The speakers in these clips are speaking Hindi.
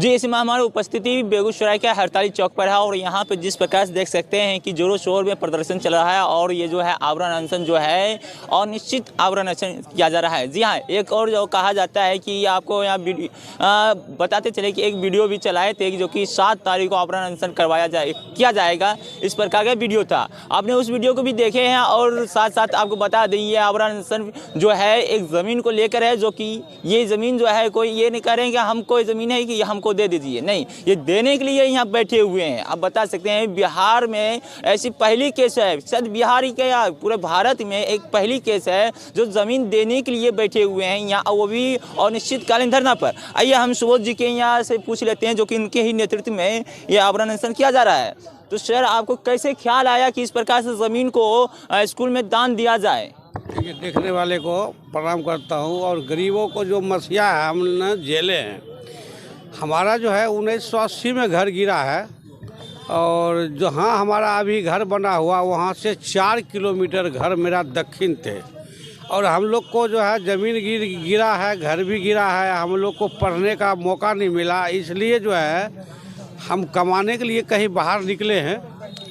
जी, इस समय हमारी उपस्थिति बेगूसराय के हड़ताली चौक पर है और यहाँ पे जिस प्रकार से देख सकते हैं कि जोरों शोर में प्रदर्शन चल रहा है और ये जो है आवरण अनशन जो है और निश्चित आवरण अनशन किया जा रहा है। जी हाँ, एक और जो कहा जाता है कि आपको यहाँ बताते चले कि एक वीडियो भी चलाए थे जो कि 7 तारीख को आवरण अनशन किया जाएगा, इस प्रकार का वीडियो था। आपने उस वीडियो को भी देखे हैं और साथ साथ आपको बता दें ये आवरण अनशन जो है एक ज़मीन को लेकर है, जो कि ये ज़मीन जो है कोई ये नहीं करें कि हमको ज़मीन है कि हमको दे दीजिए, नहीं, ये देने के लिए यहाँ बैठे हुए हैं। आप बता सकते हैं बिहार में ऐसी पहली केस है, शायद बिहार ही क्या पूरे भारत में एक पहली केस है जो ज़मीन देने के लिए बैठे हुए हैं यहाँ, वो भी अनिश्चितकालीन धरना पर। आइए हम सुबोध जी के यहाँ से पूछ लेते हैं जो कि इनके ही नेतृत्व में ये आवरण अनशन किया जा रहा है। तो सर, आपको कैसे ख्याल आया कि इस प्रकार से ज़मीन को स्कूल में दान दिया जाए? ये देखने वाले को प्रणाम करता हूँ। और गरीबों को जो मसीहा है हमने झेले हैं। हमारा जो है 1980 में घर गिरा है और जहाँ हमारा अभी घर बना हुआ वहाँ से 4 किलोमीटर घर मेरा दक्षिण थे और हम लोग को जो है ज़मीन गिरा है, घर भी गिरा है, हम लोग को पढ़ने का मौका नहीं मिला। इसलिए जो है हम कमाने के लिए कहीं बाहर निकले हैं।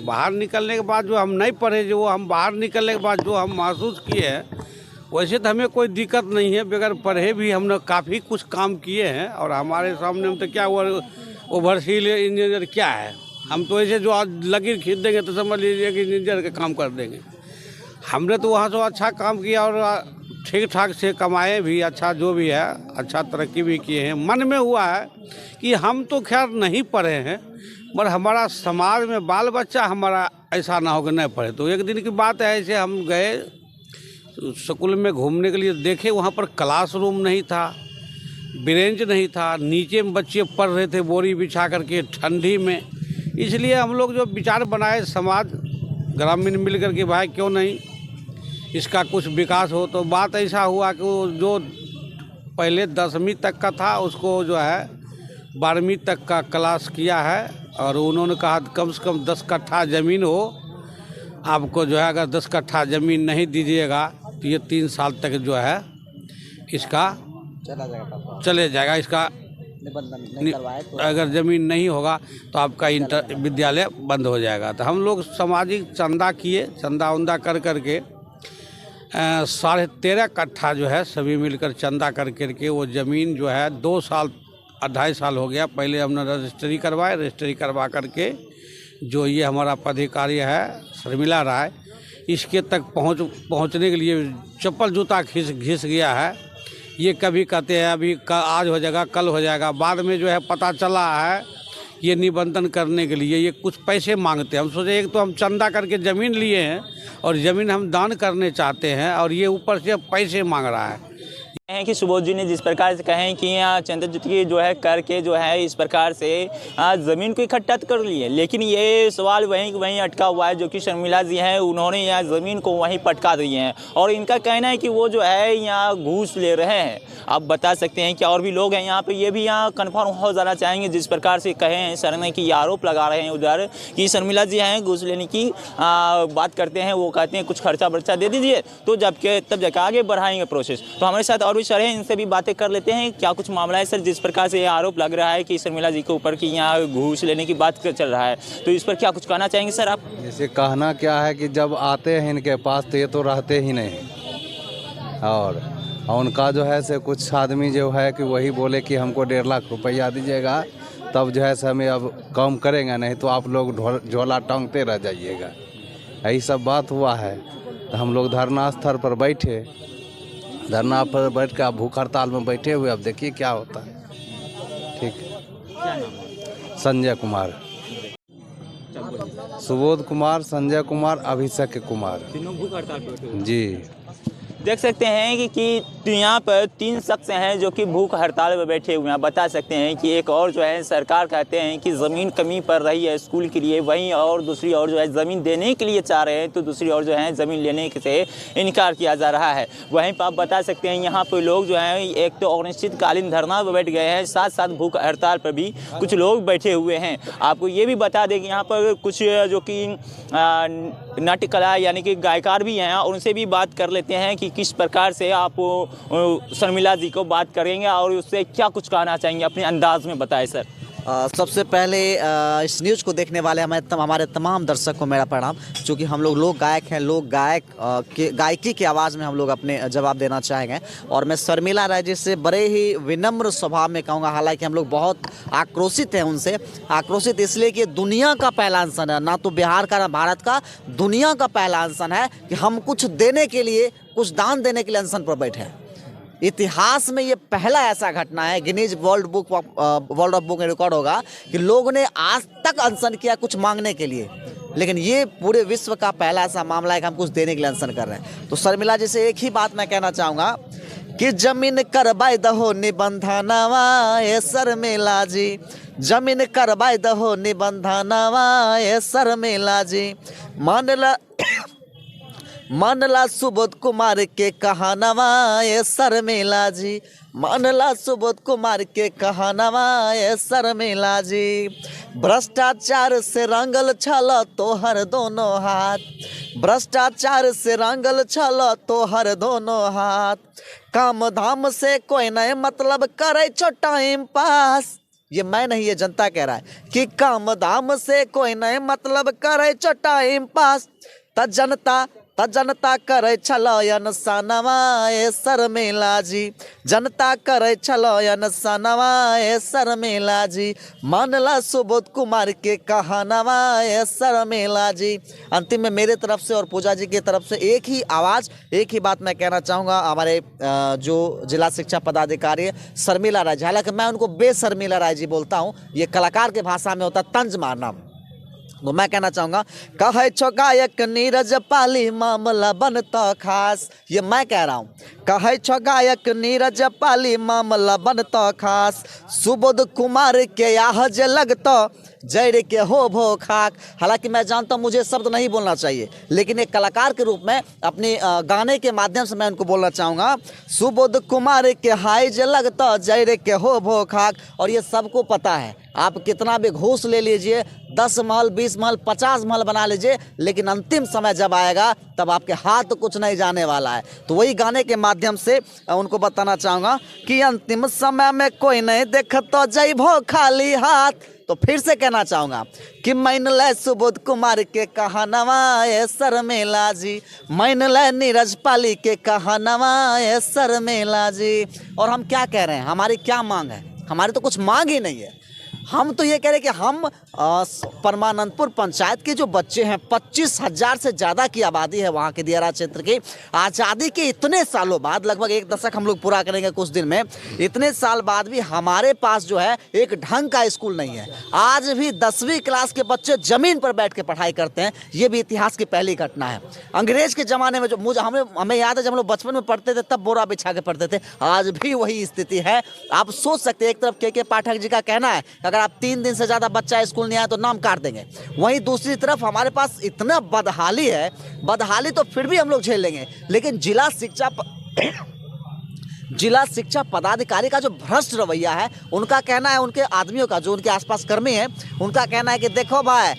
बाहर निकलने के बाद जो हम नहीं पढ़े, जो हम बाहर निकलने के बाद जो हम महसूस किए हैं, वैसे तो हमें कोई दिक्कत नहीं है। बगैर पढ़े भी हमने काफ़ी कुछ काम किए हैं और हमारे सामने में तो क्या ओवरसील इंजीनियर क्या है, हम तो ऐसे जो आज लकीर खींच देंगे तो समझ लीजिए कि इंजीनियर का काम कर देंगे। हमने तो वहाँ से अच्छा काम किया और ठीक ठाक से कमाए भी, अच्छा जो भी है अच्छा तरक्की भी किए हैं। मन में हुआ है कि हम तो खैर नहीं पढ़े हैं पर हमारा समाज में बाल बच्चा हमारा ऐसा ना हो कि नहीं पढ़े। तो एक दिन की बात है, ऐसे हम गए स्कूल में घूमने के लिए, देखे वहाँ पर क्लासरूम नहीं था, बेंच नहीं था, नीचे में बच्चे पढ़ रहे थे बोरी बिछा करके ठंडी में। इसलिए हम लोग जो विचार बनाए समाज ग्रामीण मिल करके, भाई क्यों नहीं इसका कुछ विकास हो। तो बात ऐसा हुआ कि वो जो पहले 10वीं तक का था उसको जो है 12वीं तक का क्लास किया है और उन्होंने कहा कम से कम 10 कट्ठा ज़मीन हो आपको, जो है अगर 10 कट्ठा ज़मीन नहीं दीजिएगा तो ये 3 साल तक जो है इसका चले जाएगा। इसका अगर ज़मीन नहीं होगा तो आपका इंटर विद्यालय बंद हो जाएगा। तो हम लोग सामाजिक चंदा किए, चंदा उंदा कर करके 13.5 कट्ठा जो है सभी मिलकर चंदा कर करके वो ज़मीन जो है 2 साल 2.5 साल हो गया। पहले हमने रजिस्ट्री करवाए, रजिस्ट्री करवा करके जो ये हमारा पदाधिकारी है शर्मिला राय, इसके तक पहुंचने के लिए चप्पल जूता घिस गया है। ये कभी कहते हैं अभी आज हो जाएगा, कल हो जाएगा, बाद में जो है पता चला है ये निबंधन करने के लिए ये कुछ पैसे मांगते हैं। हम सोचे एक तो हम चंदा करके ज़मीन लिए हैं और ज़मीन हम दान करने चाहते हैं और ये ऊपर से पैसे मांग रहा है। हैं कि सुबोध जी ने जिस प्रकार से कहें कि चंदा की जो है करके जो है इस प्रकार से ज़मीन को इकट्ठा कर लिए, लेकिन ये सवाल वहीं अटका हुआ है जो कि शर्मिला जी हैं, उन्होंने यहाँ ज़मीन को वहीं पटका दिए हैं और इनका कहना है कि वो जो है यहाँ घूस ले रहे हैं। आप बता सकते हैं कि और भी लोग हैं यहाँ पे, ये भी यहाँ कन्फर्म हो जाना चाहेंगे जिस प्रकार से कहे हैं सर ने कि ये आरोप लगा रहे हैं उधर कि शर्मिला जी हैं घूस लेने की बात करते हैं। वो कहते हैं कुछ खर्चा बर्चा दे दीजिए तो तब जाकर आगे बढ़ाएंगे प्रोसेस। तो हमारे साथ और भी सर हैं, इनसे भी बातें कर लेते हैं क्या कुछ मामला है सर जिस प्रकार से ये आरोप लग रहा है कि शर्मिला जी के ऊपर कि यहाँ घूस लेने की बात चल रहा है, तो इस पर क्या कुछ कहना चाहेंगे सर आप? जैसे कहना क्या है कि जब आते हैं इनके पास तो ये तो रहते ही नहीं और उनका जो है से कुछ आदमी जो है कि वही बोले कि हमको 1.5 लाख रुपया दीजिएगा तब जो है से हमें अब कम करेंगे, नहीं तो आप लोग झोला टांगते रह जाइएगा। यही सब बात हुआ है। तो हम लोग धरना स्थल पर बैठे, धरना पर बैठ के आप भूख हड़ताल में बैठे हुए, अब देखिए क्या होता है। ठीक है, संजय कुमार, सुबोध कुमार, संजय कुमार, अभिषेक कुमार, तीनों भूख हड़ताल पर जी। देख सकते हैं कि यहाँ पर 3 शख्स हैं जो कि भूख हड़ताल पर बैठे हुए हैं। बता सकते हैं कि एक और जो है सरकार कहते हैं कि ज़मीन कमी पड़ रही है स्कूल के लिए, वहीं और दूसरी ओर जो है ज़मीन देने के लिए चाह रहे हैं तो दूसरी ओर जो है ज़मीन लेने से इनकार किया जा रहा है। वहीं पर आप बता सकते हैं यहाँ पर लोग जो हैं एक तो अनिश्चितकालीन धरना पर बैठ गए हैं, साथ साथ भूख हड़ताल पर भी कुछ लोग बैठे हुए हैं। आपको ये भी बता दें कि यहाँ पर कुछ जो कि नाट्य कला यानी कि गायकार भी हैं और उनसे भी बात कर लेते हैं कि किस प्रकार से आप शर्मिला जी को बात करेंगे और उससे क्या कुछ कहना चाहेंगे, अपने अंदाज में बताएं सर। सबसे पहले इस न्यूज़ को देखने वाले हमारे तमाम दर्शक को मेरा प्रणाम। चूँकि हम लोग गायक हैं, लोग गायकी की आवाज़ में हम लोग अपने जवाब देना चाहेंगे। और मैं शर्मिला राय जी से बड़े ही विनम्र स्वभाव में कहूँगा, हालांकि हम लोग बहुत आक्रोशित हैं उनसे। आक्रोशित इसलिए कि दुनिया का पहला अनशन है, ना तो बिहार का ना भारत का, दुनिया का पहला अनशन है कि हम कुछ देने के लिए, कुछ दान देने के लिए अनशन पर बैठे हैं। इतिहास में ये पहला ऐसा घटना है, गिनीज वर्ल्ड ऑफ बुक में रिकॉर्ड होगा कि लोगों ने आज तक अनशन किया कुछ मांगने के लिए, लेकिन ये पूरे विश्व का पहला ऐसा मामला है कि हम कुछ देने के लिए अनशन कर रहे हैं। तो शर्मिला जी से एक ही बात मैं कहना चाहूँगा कि जमीन करवाई दहो निबंधनवा ए शर्मिला जी, जमीन करवाई दहो निबंधनवा ए शर्मिला जी। मानला सुबोध कुमार के कहानवा ए शर्मिला जी, मानला सुबोध कुमार के कहानवा ए शर्मिला जी। भ्रष्टाचार से रंगल छल तोहर दोनों हाथ, भ्रष्टाचार से रंगल छल तोहर दोनों हाथ। काम धाम से कोई नहीं मतलब करे छो टाइम पास। ये मैं नहीं, ये जनता कह रहा है कि काम धाम से कोई नहीं मतलब करे छो टाइम पास। त जनता करे छलयन सनवा ए शर्मिला जी, जनता करे छलयन सनवा ए शर्मिला जी। मानला सुबोध कुमार के कहानवा ए शर्मिला जी। अंतिम में मेरे तरफ से और पूजा जी की तरफ से एक ही आवाज़, एक ही बात मैं कहना चाहूँगा हमारे जो जिला शिक्षा पदाधिकारी है शर्मिला राय जी, हालांकि मैं उनको बेशर्मिला राय जी बोलता हूँ, ये कलाकार के भाषा में होता तंज मारना। तो मैं कहना चाहूँगा कहे छो गायक नीरज पाली मामला बनता खास, ये मैं कह रहा हूँ। कहे छो गायक नीरज पाली मामला बनता खास। सुबोध कुमार के आहज लगता जैर के हो भो खाक। हालांकि मैं जानता हूँ मुझे शब्द नहीं बोलना चाहिए, लेकिन एक कलाकार के रूप में अपने गाने के माध्यम से मैं उनको बोलना चाहूँगा, सुबोध कुमार के हाइज लगता जैर के हो भो खाक। और ये सबको पता है, आप कितना भी घूस ले लीजिए, 10 महल 20 महल 50 महल बना लीजिए, लेकिन अंतिम समय जब आएगा तब आपके हाथ कुछ नहीं जाने वाला है। तो वही गाने के माध्यम से उनको बताना चाहूँगा कि अंतिम समय में कोई नहीं देखता जइबो खाली हाथ। तो फिर से कहना चाहूँगा कि मैन ले सुबोध कुमार के कहानवा ए शर्मिला जी, मैन ले नीरज पाली के कहानवा ए शर्मिला जी। और हम क्या कह रहे हैं, हमारी क्या मांग है? हमारी तो कुछ मांग ही नहीं है। हम तो ये कह रहे हैं कि हम परमानंदपुर पंचायत के जो बच्चे हैं, 25,000 से ज़्यादा की आबादी है वहाँ के दियारा क्षेत्र की, आज़ादी के इतने सालों बाद, लगभग 1 दशक हम लोग पूरा करेंगे कुछ दिन में, इतने साल बाद भी हमारे पास जो है एक ढंग का स्कूल नहीं है। आज भी 10वीं क्लास के बच्चे ज़मीन पर बैठ के पढ़ाई करते हैं। ये भी इतिहास की पहली घटना है। अंग्रेज़ के ज़माने में जो हमें याद है, जब हम लोग बचपन में पढ़ते थे तब बोरा बिछा के पढ़ते थे, आज भी वही स्थिति है। आप सोच सकते हैं, एक तरफ के पाठक जी का कहना है अगर आप 3 दिन से ज़्यादा बच्चा स्कूल नहीं आया तो नाम काट देंगे, वहीं दूसरी तरफ हमारे पास इतना बदहाली है, बदहाली तो फिर भी हम लोग झेल लेंगे, लेकिन जिला शिक्षा पदाधिकारी का जो भ्रष्ट रवैया है, उनका कहना है, उनके आदमियों का, जो उनके आसपास कर्मी हैं, उनका कहना है कि देखो भाई,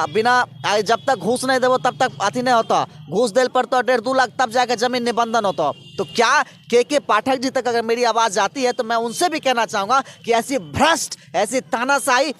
बिना जब तक घूस नहीं देवो तब तक अथी नहीं होता, घूस देल पर तो 1.5-2 लाख तब जाकर जमीन निबंधन होता। तो क्या के पाठक जी तक अगर मेरी आवाज़ जाती है तो मैं उनसे भी कहना चाहूँगा कि ऐसी भ्रष्ट, ऐसी तानाशाही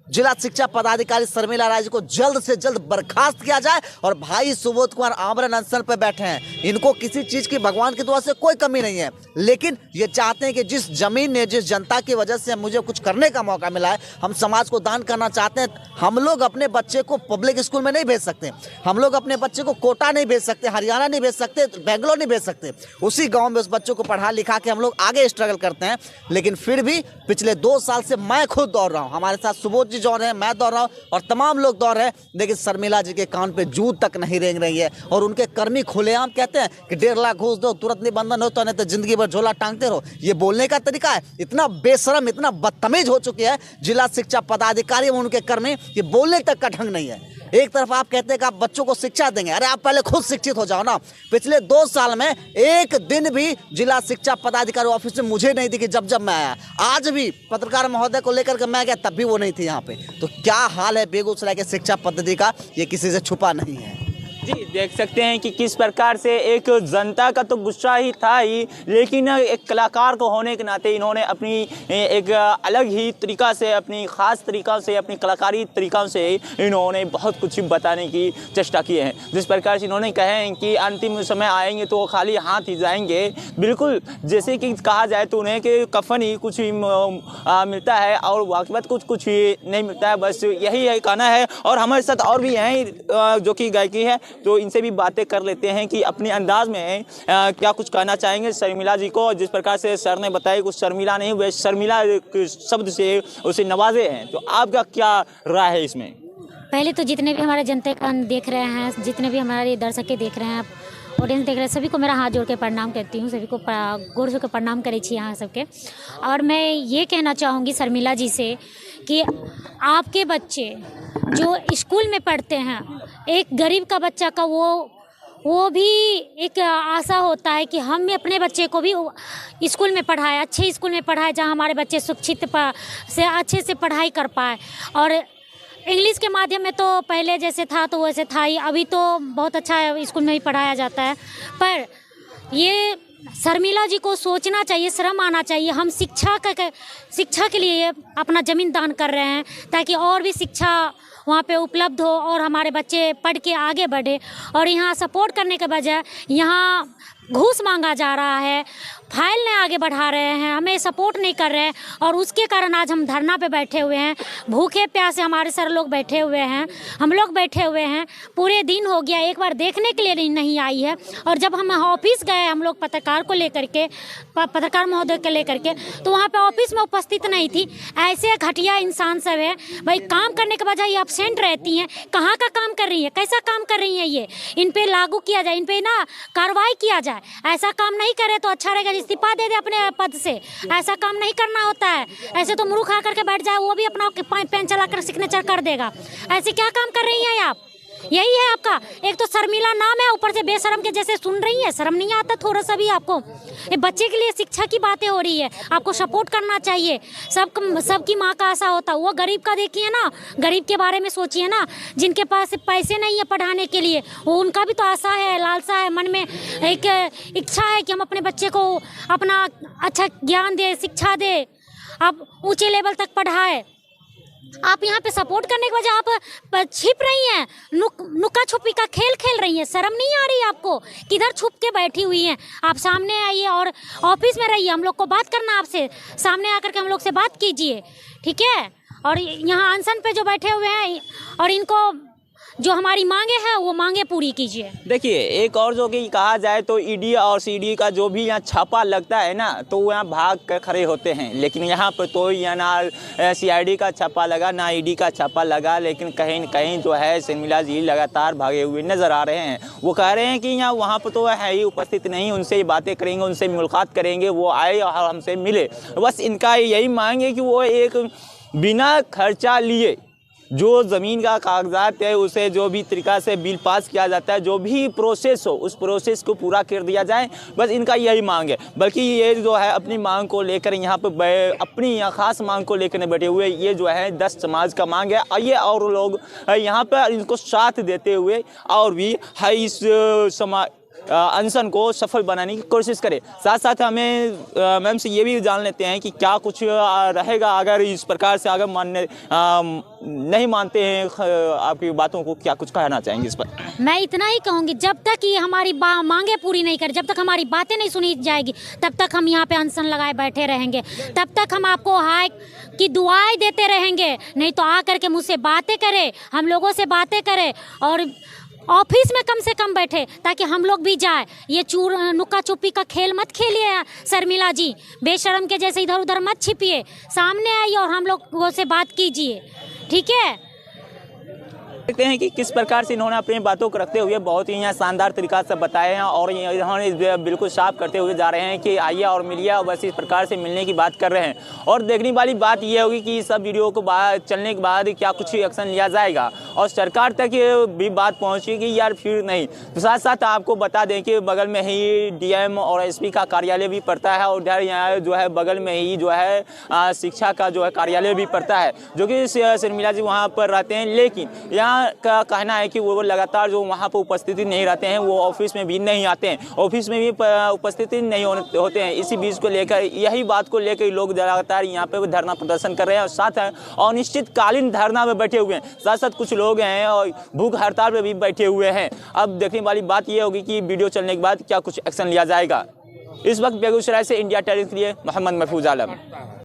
जिला शिक्षा पदाधिकारी शर्मिला राय जी को जल्द से जल्द बर्खास्त किया जाए। और भाई सुबोध कुमार आमरण अनशन पर बैठे हैं, इनको किसी चीज़ की भगवान की दुआ से कोई कमी नहीं है, लेकिन ये चाहते हैं कि जिस जमीन ने, जिस जनता की वजह से मुझे कुछ करने का मौका मिला है, हम समाज को दान करना चाहते हैं। हम लोग अपने बच्चे को पब्लिक स्कूल में नहीं भेज सकते, हम लोग अपने बच्चे को कोटा नहीं भेज सकते, हरियाणा नहीं भेज सकते, बेंगलोर नहीं भेज सकते। उसी गाँव में उस बच्चों को पढ़ा लिखा के हम लोग आगे स्ट्रगल करते हैं। लेकिन फिर भी पिछले 2 साल से मैं खुद दौड़ रहा हूँ, हमारे साथ सुबोध जी दौड़ रहे हैं, मैं दौड़ रहा हूँ और तमाम लोग दौड़ रहे हैं, लेकिन शर्मिला जी के कान पे जूत तक नहीं रेंग रही है। और उनके कर्मी खुलेआम कहते हैं कि 1.5 लाख घूस दो, तुरंत निबंधन हो, तो नहीं तो जिंदगी भर झोला टांगते रहो। ये बोलने का तरीका है, इतना बेशरम, इतना बदतमीज हो चुके हैं जिला शिक्षा पदाधिकारी और उनके कर्मी, ये बोलने तक का ढंग नहीं है। एक तरफ आप कहते हैं कि आप बच्चों को शिक्षा देंगे, अरे आप पहले खुद शिक्षित हो जाओ ना। पिछले 2 साल में एक दिन भी जिला शिक्षा पदाधिकारी ऑफिस में मुझे नहीं दिखी जब मैं आया। आज भी पत्रकार महोदय को लेकर के मैं गया, तब भी वो नहीं थी यहाँ पे। तो क्या हाल है बेगूसराय के शिक्षा पद्धति का, ये किसी से छुपा नहीं है। जी देख सकते हैं कि किस प्रकार से एक जनता का तो गुस्सा ही था ही, लेकिन एक कलाकार को होने के नाते इन्होंने अपनी एक अलग ही तरीका से, अपनी ख़ास तरीक़ा से, अपनी कलाकारी तरीक़ों से इन्होंने बहुत कुछ बताने की चेष्टा की है। जिस प्रकार से इन्होंने कहे हैं कि अंतिम समय आएंगे तो खाली हाथ ही जाएंगे, बिल्कुल जैसे कि कहा जाए तो उन्हें कि कफन ही कुछ ही मिलता है और बाकी बात कुछ ही नहीं मिलता है, बस यही है कहना है। और हमारे साथ और भी हैं जो कि गायकी है, तो इनसे भी बातें कर लेते हैं कि अपने अंदाज में क्या कुछ कहना चाहेंगे शर्मिला जी को। जिस प्रकार से सर ने बताया कुछ शर्मिला नहीं, वे शर्मिला शब्द से उसे नवाजे हैं, तो आपका क्या राय है इसमें? पहले तो जितने भी हमारे जनता का देख रहे हैं, जितने भी हमारे दर्शक देख रहे हैं, ऑडियंस देख रहे हैं, सभी को मेरा हाथ जोड़ के प्रणाम करती हूँ, सभी को गोर छू के प्रणाम करे छी यहाँ सबके। और मैं ये कहना चाहूँगी शर्मिला जी से कि आपके बच्चे जो स्कूल में पढ़ते हैं, एक गरीब का बच्चा का वो भी एक आशा होता है कि हम अपने बच्चे को भी स्कूल में पढ़ाए, अच्छे स्कूल में पढ़ाए, जहाँ हमारे बच्चे शिक्षित से अच्छे से पढ़ाई कर पाए। और इंग्लिश के माध्यम में तो पहले जैसे था तो वैसे था ही, अभी तो बहुत अच्छा स्कूल में ही पढ़ाया जाता है। पर ये शर्मिला जी को सोचना चाहिए, शर्म आना चाहिए। हम शिक्षा के लिए अपना ज़मीन दान कर रहे हैं ताकि और भी शिक्षा वहाँ पे उपलब्ध हो और हमारे बच्चे पढ़ के आगे बढ़े। और यहाँ सपोर्ट करने के बजाय यहाँ घूस मांगा जा रहा है, फाइल नहीं आगे बढ़ा रहे हैं, हमें सपोर्ट नहीं कर रहे हैं। और उसके कारण आज हम धरना पे बैठे हुए हैं, भूखे प्यासे हमारे सर लोग बैठे हुए हैं, हम लोग बैठे हुए हैं, पूरे दिन हो गया, एक बार देखने के लिए नहीं आई है। और जब हम ऑफिस गए हम लोग पत्रकार को लेकर के, पत्रकार महोदय के लेकर के, तो वहाँ पे ऑफिस में उपस्थित नहीं थी। ऐसे घटिया इंसान सब है भाई, काम करने के बजाय एब्सेंट रहती हैं। कहाँ का काम कर रही है, कैसा काम कर रही है, ये इन पे लागू किया जाए, इन पे ना कार्रवाई किया जाए। ऐसा काम नहीं करे तो अच्छा रहेगा, इस्तीफा दे दे अपने पद से, ऐसा काम नहीं करना होता है। ऐसे तो मुँह खा करके बैठ जाए, वो भी अपना पेन चला कर सिग्नेचर कर देगा। ऐसे क्या काम कर रही हैं आप? यही है आपका, एक तो शर्मिला नाम है, ऊपर से बेशरम के जैसे सुन रही है। शर्म नहीं आता थोड़ा सा भी आपको? ये बच्चे के लिए शिक्षा की बातें हो रही है, आपको सपोर्ट करना चाहिए। सबकी माँ का आशा होता है, वो गरीब का देखिए ना, गरीब के बारे में सोचिए ना, जिनके पास पैसे नहीं है पढ़ाने के लिए, वो उनका भी तो आशा है, लालसा है, मन में एक इच्छा है कि हम अपने बच्चे को अपना अच्छा ज्ञान दे, शिक्षा दे, आप ऊँचे लेवल तक पढ़ाए। आप यहाँ पे सपोर्ट करने के वजह आप छिप रही हैं, नुका छुपी का खेल खेल रही हैं। शर्म नहीं आ रही आपको? किधर छुप के बैठी हुई हैं? आप सामने आइए और ऑफिस में रहिए, हम लोग को बात करना आपसे, सामने आकर के हम लोग से बात कीजिए, ठीक है? और यहाँ अनशन पे जो बैठे हुए हैं और इनको जो हमारी मांगे हैं वो मांगे पूरी कीजिए। देखिए एक और जो कि कहा जाए तो ईडी और सीडी का जो भी यहाँ छापा लगता है ना, तो वो यहाँ भाग कर खड़े होते हैं, लेकिन यहाँ पर तो यहाँ ना सीआईडी का छापा लगा ना ईडी का छापा लगा, लेकिन कहीं न कहीं जो है शर्मिला जी लगातार भागे हुए नज़र आ रहे हैं। वो कह रहे हैं कि यहाँ वहाँ पर तो है ही उपस्थित नहीं, उनसे बातें करेंगे, उनसे मुलाकात करेंगे, वो आए और हमसे मिले। बस इनका यही मांग है कि वो एक बिना खर्चा लिए जो ज़मीन का कागजात है उसे जो भी तरीक़ा से बिल पास किया जाता है, जो भी प्रोसेस हो उस प्रोसेस को पूरा कर दिया जाए, बस इनका यही मांग है। बल्कि ये जो है अपनी मांग को लेकर यहाँ पर अपनी ख़ास मांग को लेकर बैठे हुए, ये जो है 10 समाज का मांग है। आइए और लोग यहाँ पर इनको साथ देते हुए और भी है इस अनशन को सफल बनाने की कोशिश करें। साथ साथ हमें मैम से ये भी जान लेते हैं कि क्या कुछ रहेगा अगर इस प्रकार से अगर नहीं मानते हैं आपकी बातों को, क्या कुछ कहना चाहेंगे इस पर? मैं इतना ही कहूँगी, जब तक ये हमारी मांगे पूरी नहीं करे, जब तक हमारी बातें नहीं सुनी जाएगी, तब तक हम यहाँ पे अनशन लगाए बैठे रहेंगे, तब तक हम आपको हाय की दुआएं देते रहेंगे। नहीं तो आकर के मुझसे बातें करें, हम लोगों से बातें करें और ऑफिस में कम से कम बैठे ताकि हम लोग भी जाए। ये नुक्का छुपी का खेल मत खेलिए शर्मिला जी, बेशरम के जैसे इधर उधर मत छिपिए, सामने आइए और हम लोगों से बात कीजिए, ठीक है? देखते हैं कि किस प्रकार से इन्होंने अपनी बातों को रखते हुए बहुत ही यहाँ शानदार तरीक़ा से बताए हैं और इन्होंने बिल्कुल साफ करते हुए जा रहे हैं कि आइए और मिलिए, और बस इस प्रकार से मिलने की बात कर रहे हैं। और देखने वाली बात यह होगी कि सब वीडियो को चलने के बाद क्या कुछ एक्शन लिया जाएगा और सरकार तक भी बात पहुँचेगी या फिर नहीं। तो साथ साथ आपको बता दें कि बगल में ही डीएम और एसपी का कार्यालय भी पड़ता है और इधर यहाँ जो है बगल में ही जो है शिक्षा का जो है कार्यालय भी पड़ता है, जो कि शर्मिला जी वहाँ पर रहते हैं। लेकिन यहाँ का कहना है कि वो लगातार जो वहाँ पर उपस्थिति नहीं रहते हैं, वो ऑफिस में भी नहीं आते हैं, ऑफिस में भी उपस्थिति नहीं होते हैं। इसी बीच को लेकर, यही बात को लेकर लोग लगातार यहाँ पे धरना प्रदर्शन कर रहे हैं और साथ है अनिश्चितकालीन धरना में बैठे हुए हैं। साथ साथ कुछ लोग हैं और भूख हड़ताल पे भी बैठे हुए हैं। अब देखने वाली बात यह होगी कि वीडियो चलने के बाद क्या कुछ एक्शन लिया जाएगा। इस वक्त बेगूसराय से इंडिया टाइम्स के लिए मोहम्मद महफूज आलम।